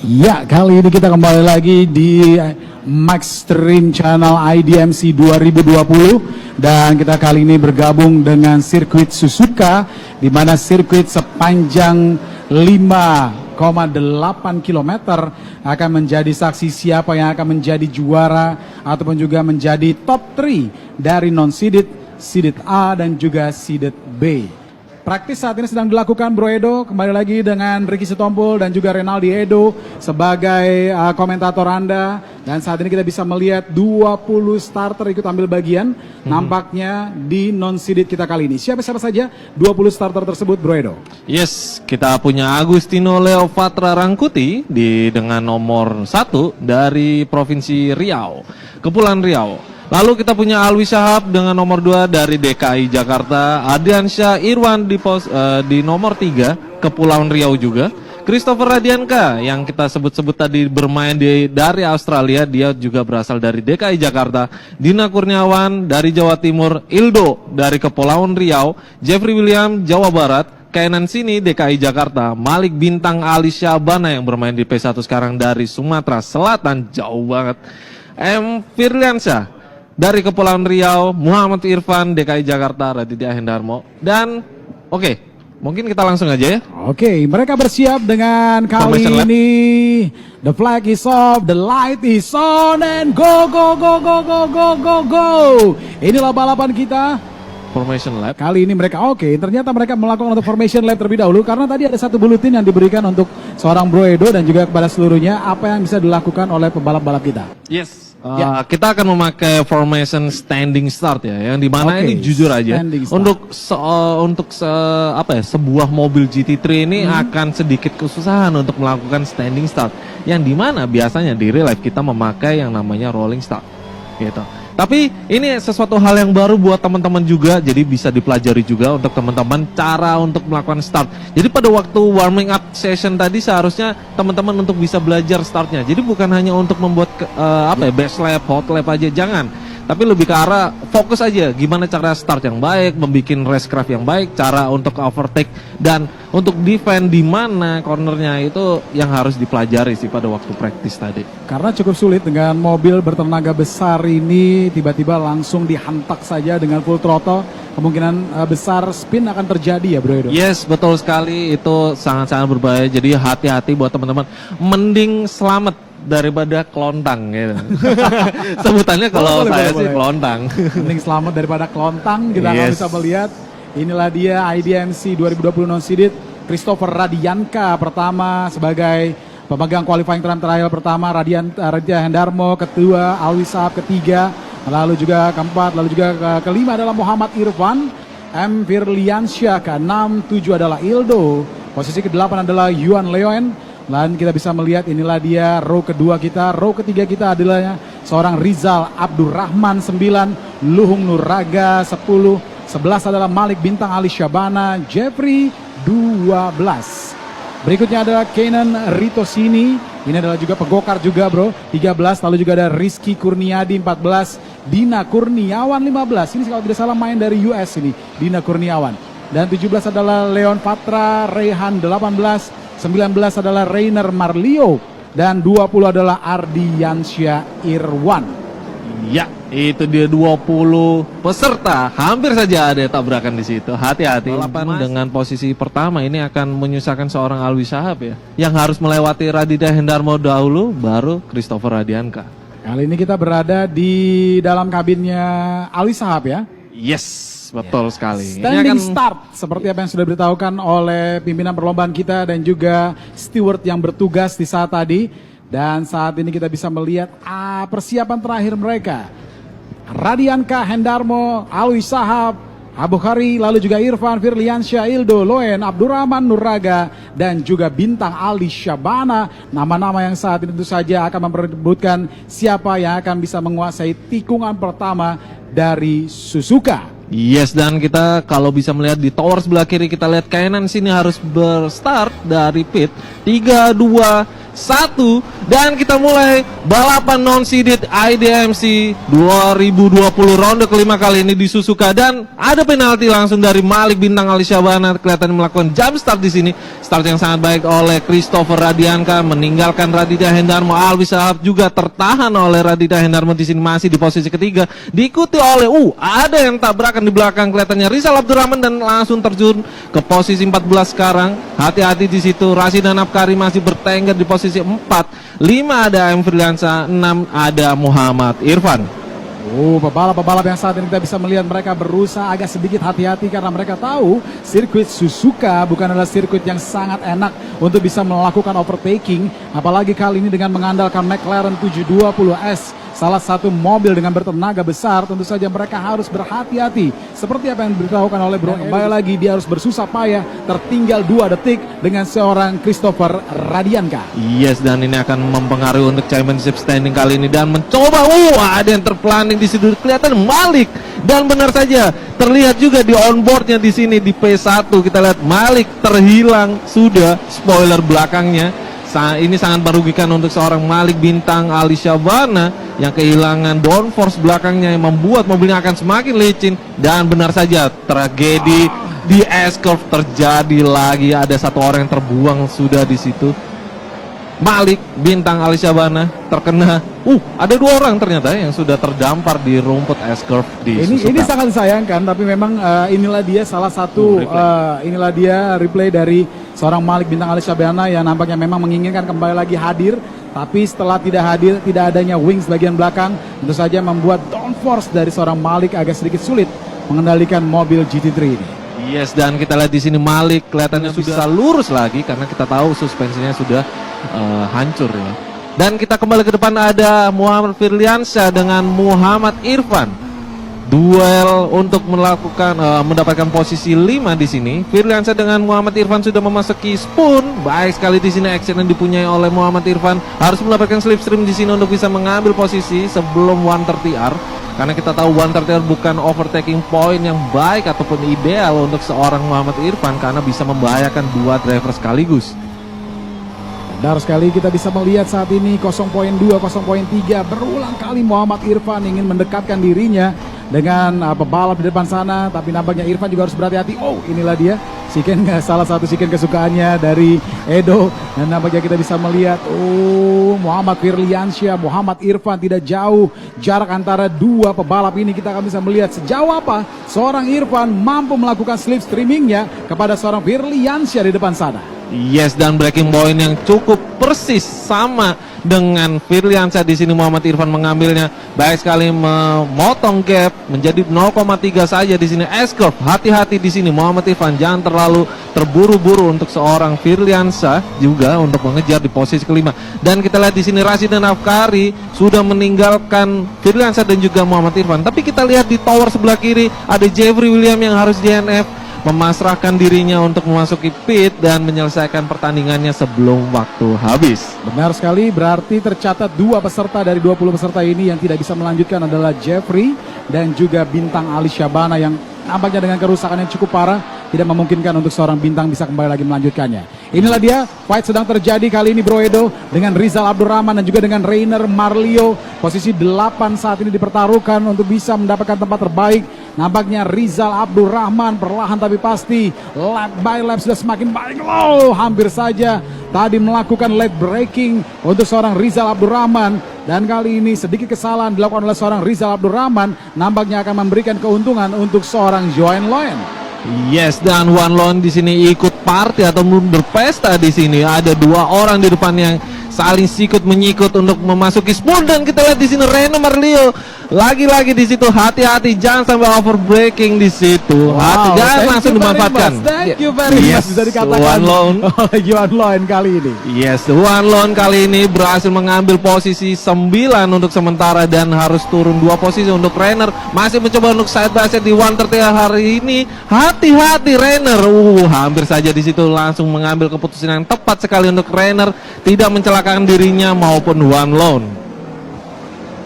Ya, kali ini kita kembali lagi di Max Stream Channel IDMC 2020 dan kita kali ini bergabung dengan sirkuit Suzuka, di mana sirkuit sepanjang 5,8 km akan menjadi saksi siapa yang akan menjadi juara ataupun juga menjadi top 3 dari non-seeded, seeded A dan juga seeded B. Praktis saat ini sedang dilakukan, Bro Edo. Kembali lagi dengan Ricky Sitompul dan juga Renaldi Edo sebagai komentator Anda. Dan saat ini kita bisa melihat 20 starter ikut ambil bagian nampaknya di non-seeded kita kali ini. Siapa-siapa saja 20 starter tersebut, Bro Edo? Yes, kita punya Agustino Leopatra Rangkuti dengan nomor 1 dari Provinsi Riau, Kepulauan Riau. Lalu kita punya Alwi Syahab dengan nomor 2 dari DKI Jakarta, Adriansyah Irwan di nomor 3 Kepulauan Riau juga. Christopher Radianka yang kita sebut-sebut tadi bermain dari Australia, dia juga berasal dari DKI Jakarta. Dina Kurniawan dari Jawa Timur, Ildo dari Kepulauan Riau, Jeffrey William Jawa Barat, Kainan Sini DKI Jakarta, Malik Bintang Ali Syabana yang bermain di P1 sekarang dari Sumatera Selatan, jauh banget. M. Firliansyah dari Kepulauan Riau, Muhammad Irfan DKI Jakarta, Raditya Hendarmo. Dan oke, mungkin kita langsung aja ya. Oke, mereka bersiap dengan kali ini. The flag is off, the light is on, and go go go go go go go go. Inilah balapan kita. Formation lap. Kali ini mereka ternyata mereka melakukan untuk formation lap terlebih dahulu, karena tadi ada satu bulletin yang diberikan untuk seorang Bro Edo dan juga kepada seluruhnya apa yang bisa dilakukan oleh pembalap-balap kita. Yes. Kita akan memakai formation standing start ya, yang dimana ini jujur aja untuk sebuah mobil GT3 ini akan sedikit kesusahan untuk melakukan standing start, yang dimana biasanya di real life kita memakai yang namanya rolling start gitu. Tapi ini sesuatu hal yang baru buat teman-teman juga, jadi bisa dipelajari juga untuk teman-teman cara untuk melakukan start. Jadi pada waktu warming up session tadi seharusnya teman-teman untuk bisa belajar startnya. Jadi bukan hanya untuk membuat best lap, hot lap aja, jangan. Tapi lebih ke arah fokus aja gimana cara start yang baik, membuat racecraft yang baik, cara untuk overtake dan untuk defend di mana cornernya, itu yang harus dipelajari sih pada waktu praktis tadi. Karena cukup sulit dengan mobil bertenaga besar ini tiba-tiba langsung dihantak saja dengan full throttle, kemungkinan besar spin akan terjadi ya, Bro Edo. Yes, betul sekali, itu sangat-sangat berbahaya. Jadi hati-hati buat teman-teman. Mending selamat daripada kelontang gitu. Sebutannya kalau saya sih kelontang. Mending selamat daripada kelontang. Kita akan bisa melihat inilah dia IDMC 2020 non-seeded. Christopher Radianka pertama sebagai pemegang qualifying time trial pertama, Raditya Hendarmo kedua, Alwi Syahab ketiga, lalu juga keempat, lalu juga kelima adalah Muhammad Irfan, M. Firliansyah ke-6, 7 adalah Ildo, posisi ke-8 adalah Yuan Leoen. Dan kita bisa melihat inilah dia row kedua kita. Row ketiga kita adalah seorang Rizal Abdurrahman 9, Luhung Nuraga 10, 11 adalah Malik Bintang Ali Syabana, Jeffrey 12. Berikutnya adalah Kainan Ritosini, ini adalah juga pegokar juga, Bro, 13. Lalu juga ada Rizky Kurniadi 14, Dina Kurniawan 15. Ini kalau tidak salah main dari US ini, Dina Kurniawan. Dan 17 adalah Leon Patra Rehan 18, 19 adalah Rainer Marlio, dan 20 adalah Ardiansyah Irwan. Ya, itu dia 20 peserta. Hampir saja ada tabrakan di situ. Hati-hati. Balapan dengan posisi pertama ini akan menyusahkan seorang Alwi Syahab ya, yang harus melewati Raditya Hendarmo dahulu, baru Christopher Radianka. Kali ini kita berada di dalam kabinnya Alwi Syahab ya. Yes, betul sekali. Standing start seperti apa yang sudah diberitahukan oleh pimpinan perlombaan kita dan juga steward yang bertugas di saat tadi. Dan saat ini kita bisa melihat persiapan terakhir mereka. Radianka, Hendarmo, Alwi Syahab, Abu Khari, lalu juga Irfan, Firliansyah, Ildo, Loen, Abdurrahman, Nuraga, dan juga Bintang Ali Syabana. Nama-nama yang saat ini tentu saja akan memperebutkan siapa yang akan bisa menguasai tikungan pertama dari Suzuka. Yes, dan kita kalau bisa melihat di tower sebelah kiri, kita lihat Kainan sini harus berstart dari pit 3, 2, 1, Dan kita mulai balapan non-seeded IDMC 2020 ronde kelima kali ini di Suzuka, dan ada penalti langsung dari Malik Bintang Ali Syabana. Kelihatan melakukan jump start di sini. Start yang sangat baik oleh Christopher Radianka, meninggalkan Raditya Hendarmo. Alwi Shahab juga tertahan oleh Raditya Hendarmo di sini, masih di posisi ketiga. Diikuti oleh ada yang tabrakan di belakang, kelihatannya Rizal Abdurrahman, dan langsung terjun ke posisi 14 sekarang. Hati-hati di situ. Rasidan Afkari masih bertengger di posisi 4. 5 ada M. Firliansa, 6 ada Muhammad Irfan. Pebalap-pebalap yang saat ini kita bisa melihat mereka berusaha agak sedikit hati-hati karena mereka tahu sirkuit Suzuka bukan adalah sirkuit yang sangat enak untuk bisa melakukan overtaking, apalagi kali ini dengan mengandalkan McLaren 720S, salah satu mobil dengan bertenaga besar. Tentu saja mereka harus berhati-hati seperti apa yang diberitahukan oleh Bro. Kembali lagi dia harus bersusah payah, tertinggal 2 detik dengan seorang Christopher Radianka. Yes, dan ini akan mempengaruhi untuk championship standing kali ini, dan mencoba ada yang terplanning di situ, kelihatan Malik, dan benar saja terlihat juga di onboardnya di sini di P1 kita lihat Malik terhilang sudah spoiler belakangnya. Ini sangat merugikan untuk seorang Malik Bintang Ali Syabana yang kehilangan downforce belakangnya yang membuat mobilnya akan semakin licin. Dan benar saja tragedi di S-Curve terjadi lagi, ada satu orang yang terbuang sudah di situ. Malik Bintang Ali Syabana terkena. Ada 2 orang ternyata yang sudah terdampar di rumput S-Curve di Suzuka. Ini sangat disayangkan, tapi memang inilah dia salah satu inilah dia replay dari seorang Malik Bintang Ali Syabana yang nampaknya memang menginginkan kembali lagi hadir, tapi setelah tidak hadir, tidak adanya wings bagian belakang, tentu saja membuat downforce dari seorang Malik agak sedikit sulit mengendalikan mobil GT3 ini. Yes, dan kita lihat di sini Malik kelihatannya sudah bisa lurus lagi karena kita tahu suspensinya sudah hancur ya. Dan kita kembali ke depan, ada Muhammad Firliansyah dengan Muhammad Irfan. Duel untuk mendapatkan posisi 5 di sini. Firliansyah dengan Muhammad Irfan sudah memasuki spoon. Baik sekali di sini action yang dipunyai oleh Muhammad Irfan. Harus mendapatkan slipstream di sini untuk bisa mengambil posisi sebelum 130R. Karena kita tahu 130R bukan overtaking point yang baik ataupun ideal untuk seorang Muhammad Irfan karena bisa membahayakan 2 driver sekaligus. Benar sekali, kita bisa melihat saat ini 0.2, 0.3 berulang kali Muhammad Irfan ingin mendekatkan dirinya dengan pebalap di depan sana, tapi nampaknya Irfan juga harus berhati-hati. Inilah dia chicken, salah satu chicken kesukaannya dari Edo, dan nampaknya kita bisa melihat Muhammad Firliansyah, Muhammad Irfan tidak jauh jarak antara 2 pebalap ini. Kita akan bisa melihat sejauh apa seorang Irfan mampu melakukan slipstreamingnya kepada seorang Firliansyah di depan sana. Yes, dan breaking point yang cukup persis sama dengan Firliansyah di sini. Muhammad Irfan mengambilnya baik sekali, memotong gap menjadi 0,3 saja di sini. S-Curve, hati-hati di sini Muhammad Irfan, jangan terlalu terburu-buru untuk seorang Firliansyah juga untuk mengejar di posisi kelima. Dan kita lihat di sini Rasidan Afkari sudah meninggalkan Firliansyah dan juga Muhammad Irfan. Tapi kita lihat di tower sebelah kiri ada Jeffrey William yang harus DNF, memasrahkan dirinya untuk memasuki pit dan menyelesaikan pertandingannya sebelum waktu habis. Benar sekali, berarti tercatat 2 peserta dari 20 peserta ini yang tidak bisa melanjutkan adalah Jeffrey dan juga Bintang Ali Syabana yang nampaknya dengan kerusakan yang cukup parah tidak memungkinkan untuk seorang Bintang bisa kembali lagi melanjutkannya. Inilah dia, fight sedang terjadi kali ini Bro Edo dengan Rizal Abdurrahman dan juga dengan Rainer Marlio. Posisi 8 saat ini dipertaruhkan untuk bisa mendapatkan tempat terbaik. Nampaknya Rizal Abdurrahman perlahan tapi pasti lap by lap sudah semakin baik. Hampir saja tadi melakukan late braking untuk seorang Rizal Abdurrahman, dan kali ini sedikit kesalahan dilakukan oleh seorang Rizal Abdurrahman nampaknya akan memberikan keuntungan untuk seorang Joan Loen. Yes, dan Wan Lon di sini ikut party atau berpesta di sini. Ada 2 orang di depan yang saling sikut menyikut untuk memasuki spoon, dan kita lihat di sini Rainer Marlio lagi-lagi di situ. Hati-hati, jangan sampai overbraking di situ. Jangan langsung dimanfaatkan. Thank you very much. Bisa dikatakan Wan Lon oleh Joan Loen kali ini. Yes, Wan Lon kali ini berhasil mengambil posisi 9 untuk sementara dan harus turun 2 posisi untuk Rainer. Masih mencoba untuk side by side di 130 hari ini. Hati-hati Rainer. Hampir saja di situ langsung mengambil keputusan yang tepat sekali untuk Rainer, tidak mencelakakan dirinya maupun Wan Lon.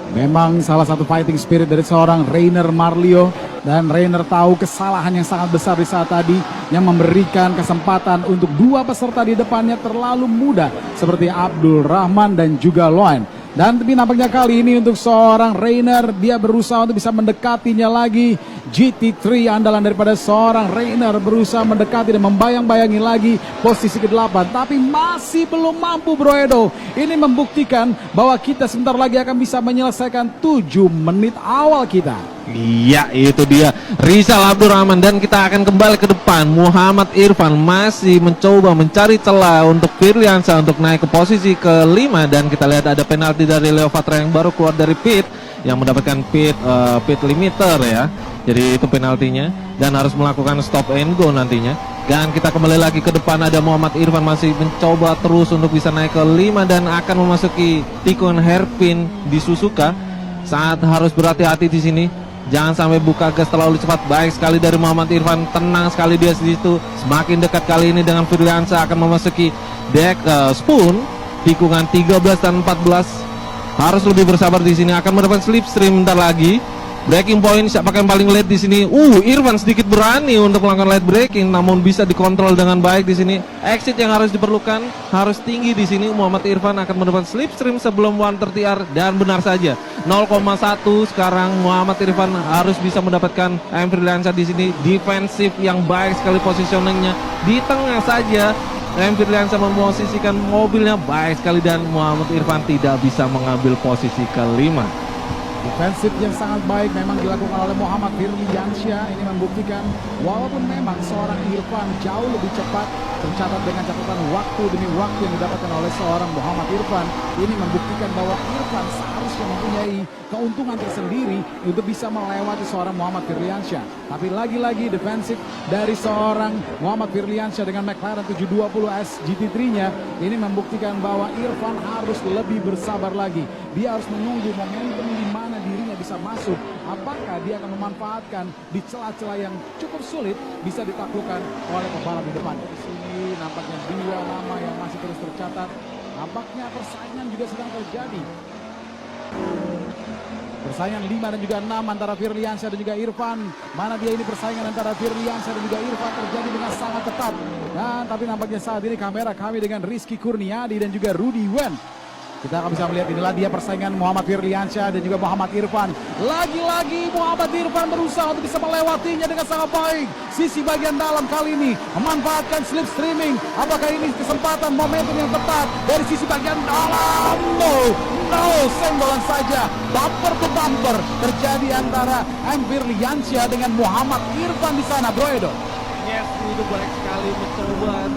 Memang salah satu fighting spirit dari seorang Rainer Marlio, dan Rainer tahu kesalahan yang sangat besar di saat tadi yang memberikan kesempatan untuk dua peserta di depannya terlalu mudah seperti Abdul Rahman dan juga Loan. Dan tapi nampaknya kali ini untuk seorang Rainer, dia berusaha untuk bisa mendekatinya lagi. GT3 andalan daripada seorang Rainer berusaha mendekati dan membayang-bayangi lagi posisi ke-8, tapi masih belum mampu, Bro Edo. Ini membuktikan bahwa kita sebentar lagi akan bisa menyelesaikan 7 menit awal kita. Iya, itu dia Rizal Abdurrahman, dan kita akan kembali ke depan. Muhammad Irfan masih mencoba mencari celah untuk Firliansa untuk naik ke posisi ke-5, dan kita lihat ada penalti dari Leo Fatra yang baru keluar dari pit, yang mendapatkan pit limiter ya. Jadi itu penaltinya, dan harus melakukan stop and go nantinya. Dan kita kembali lagi ke depan, ada Muhammad Irfan masih mencoba terus untuk bisa naik ke 5 dan akan memasuki tikun hairpin di Suzuka. Saat harus berhati-hati di sini. Jangan sampai buka gas terlalu cepat. Baik sekali dari Muhammad Irfan, tenang sekali dia di situ. Semakin dekat kali ini dengan Firliansa akan memasuki deck spoon tikungan 13 dan 14. Harus lebih bersabar di sini, akan mendapat slipstream bentar lagi. Breaking point siapa yang paling late di sini? Irfan sedikit berani untuk melakukan late braking, namun bisa dikontrol dengan baik di sini. Exit yang harus diperlukan harus tinggi di sini. Muhammad Irfan akan mendapat slipstream sebelum 130R, dan benar saja 0,1 sekarang. Muhammad Irfan harus bisa mendapatkan Firliansa di sini. Defensif yang baik sekali positioningnya di tengah saja. Firliansa memposisikan mobilnya baik sekali, dan Muhammad Irfan tidak bisa mengambil posisi ke-5. Defensif yang sangat baik memang dilakukan oleh Muhammad Firliansyah. Ini membuktikan walaupun memang seorang Irfan jauh lebih cepat, tercatat dengan catatan waktu demi waktu yang didapatkan oleh seorang Muhammad Irfan. Ini membuktikan bahwa Irfan seharusnya mempunyai keuntungan tersendiri untuk bisa melewati seorang Muhammad Firliansyah. Tapi lagi-lagi defensif dari seorang Muhammad Firliansyah dengan McLaren 720S GT3-nya ini membuktikan bahwa Irfan harus lebih bersabar lagi. Dia harus menunggu momentum di mana dirinya bisa masuk. Apakah dia akan memanfaatkan di celah-celah yang cukup sulit bisa ditaklukkan oleh pembalap di depan. Di sini nampaknya dua nama yang masih terus tercatat. Nampaknya persaingan juga sedang terjadi. Persaingan 5 dan juga 6 antara Firliansyah dan juga Irfan. Mana dia ini persaingan antara Firliansyah dan juga Irfan terjadi dengan sangat ketat. Dan tapi nampaknya saat ini kamera kami dengan Rizky Kurniadi dan juga Rudy Wen. Kita akan bisa melihat inilah dia persaingan Muhammad Firliansyah dan juga Muhammad Irfan. Lagi-lagi Muhammad Irfan berusaha untuk bisa melewatinya dengan sangat baik. Sisi bagian dalam kali ini memanfaatkan slipstreaming. Apakah ini kesempatan momentum yang tepat dari sisi bagian dalam? No, senggolan saja. Bumper to bumper terjadi antara Firliansyah dengan Muhammad Irfan di sana, Bro Edo. Yes, itu baik sekali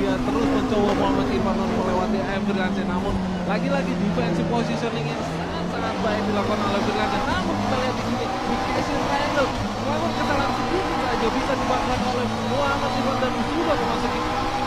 dia terus mencoba Muhammad Irfan melewati Firliansyah, namun lagi-lagi defensive positioning yang sangat baik dilakukan oleh Firliansyah. Namun kita lihat di sini di Casey Randall melakukan kesalahan sedikit saja bisa dibakar oleh Muhammad Irfan dan sudah memasuki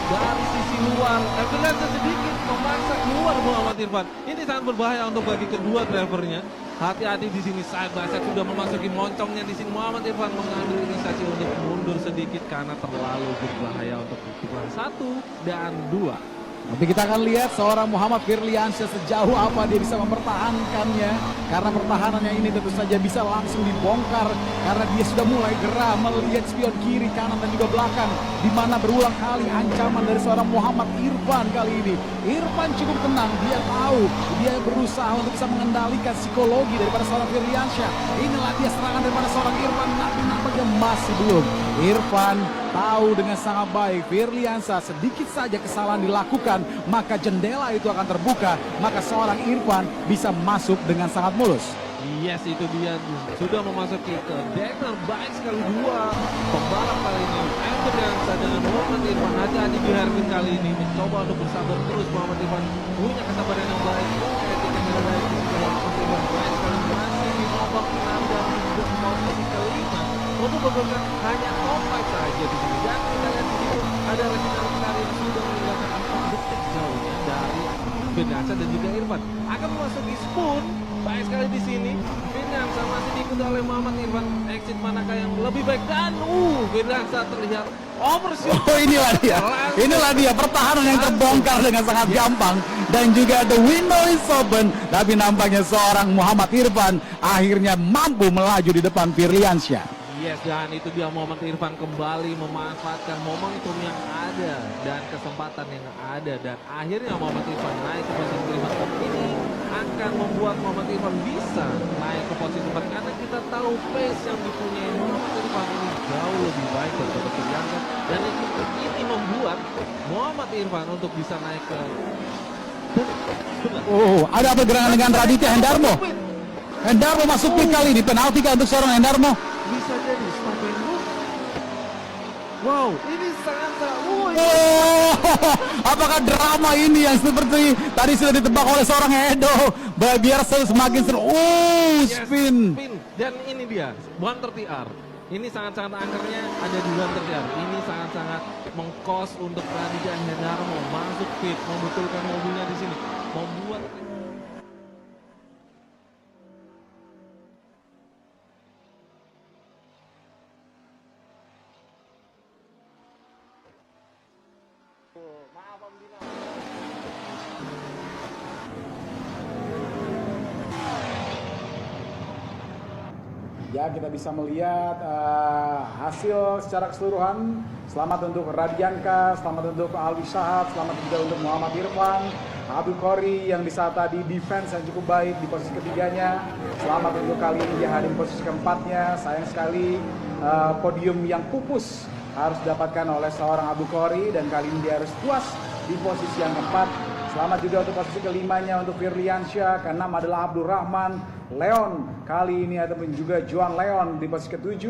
dari sisi luar. Firliansyah sedikit memaksa keluar Muhammad Irfan. Ini sangat berbahaya untuk bagi kedua drivernya. Hati-hati di sini, side by side sudah memasuki moncongnya di sini. Muhammad Irfan mengambil inisiasi untuk mundur sedikit karena terlalu berbahaya untuk tikungan 1 dan 2. Tapi kita akan lihat seorang Muhammad Firliansyah sejauh apa dia bisa mempertahankannya. Karena pertahanannya ini tentu saja bisa langsung dibongkar. Karena dia sudah mulai gerah melihat spion kiri, kanan dan juga belakang. Di mana berulang kali ancaman dari seorang Muhammad Irfan kali ini. Irfan cukup tenang, dia tahu. Dia berusaha untuk bisa mengendalikan psikologi daripada seorang Firliansyah. Inilah dia serangan daripada seorang Irfan. Nampaknya masih belum. Irfan tahu dengan sangat baik Firliansyah sedikit saja kesalahan dilakukan, maka jendela itu akan terbuka, maka seorang Irfan bisa masuk dengan sangat mulus. Yes, itu dia sudah memasuki ke deck terbaik sekali dua pembalap kali ini. Firliansyah dengan Muhammad Irfan. Hati-hati di hairpin kali ini, mencoba untuk bersabar terus. Muhammad Irfan punya kesabaran yang baik, etika yang baik. Di sini Muhammad Irfan baik sekali masih di nomor 6 dan di posisi ke-5. Untuk beberapa hanya kompak saja di sini. Dan kita lihat di situ ada Reginald Kari yang sudah meninggalkan 4 detik jauhnya dari Firliansyah dan juga Irfan. Akan memasuki spoon. Baik sekali di sini. Firliansyah masih diikuti oleh Muhammad Irfan. Exit manakah yang lebih baik? Dan Firliansyah terlihat overshoot. Oh, inilah dia pertahanan yang terbongkar dengan sangat gampang, dan juga the window is open. Tapi nampaknya seorang Muhammad Irfan akhirnya mampu melaju di depan Firliansyah. Yes, dan itu dia Muhammad Irfan kembali memanfaatkan momentum yang ada dan kesempatan yang ada, dan akhirnya Muhammad Irfan naik ke posisi kelima. Ini akan membuat Muhammad Irfan bisa naik ke posisi 4 karena kita tahu pace yang dipunyai Muhammad Irfan ini jauh lebih baik daripada Firliansyah, dan ini membuat Muhammad Irfan untuk bisa naik ke Ada pergerakan dengan Raditya Hendarmo. Hendarmo masuk pit kali ini, penalti untuk seorang Hendarmo. Bisa jadi stop and go. Wow, ini sangat Apakah drama ini yang seperti tadi sudah ditebak oleh seorang Edo, biar semakin seru. Spin. Dan ini dia 130R. Ini sangat-sangat angkernya ada di 130R. Ini sangat-sangat mengkos untuk Raditya Hendarmo masuk pit, membetulkan mobilnya di sini, membuat Ya, kita bisa melihat hasil secara keseluruhan. Selamat untuk Radianka, selamat untuk Alwi Shahab, selamat juga untuk Muhammad Irfan, Abdul Qori yang di saat tadi defense yang cukup baik di posisi ketiganya. Selamat untuk kali ini dia hadir di posisi keempatnya. Sayang sekali podium yang pupus harus didapatkan oleh seorang Abdul Qori, dan kali ini dia harus puas di posisi yang keempat. Selamat juga untuk posisi kelimanya untuk Firliansyah, keenam adalah Abdul Rahman Leon kali ini, ataupun juga Juan Leon di posisi ke-7.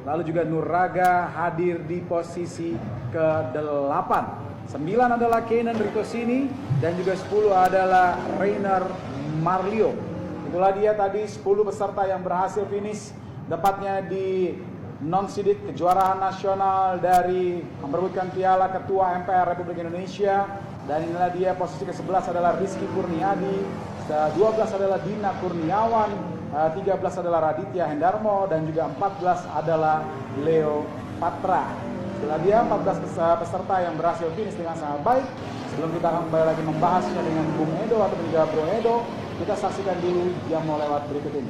Lalu juga Nuraga hadir di posisi ke-8. 9 adalah Kenan Ritosini, dan juga 10 adalah Rainer Marlio. Itulah dia tadi 10 peserta yang berhasil finish tepatnya di non-seeded kejuaraan nasional dari memperebutkan piala Ketua MPR Republik Indonesia. Dan inilah dia posisi ke-11 adalah Rizky Kurniadi, 12 adalah Dina Kurniawan, 13 adalah Raditya Hendarmo, dan juga 14 adalah Leo Patra. Itulah dia 14 peserta yang berhasil finish dengan sangat baik. Sebelum kita akan kembali lagi membahasnya dengan Bung Edo atau juga Bro Edo, kita saksikan dulu yang mau lewat berikut ini.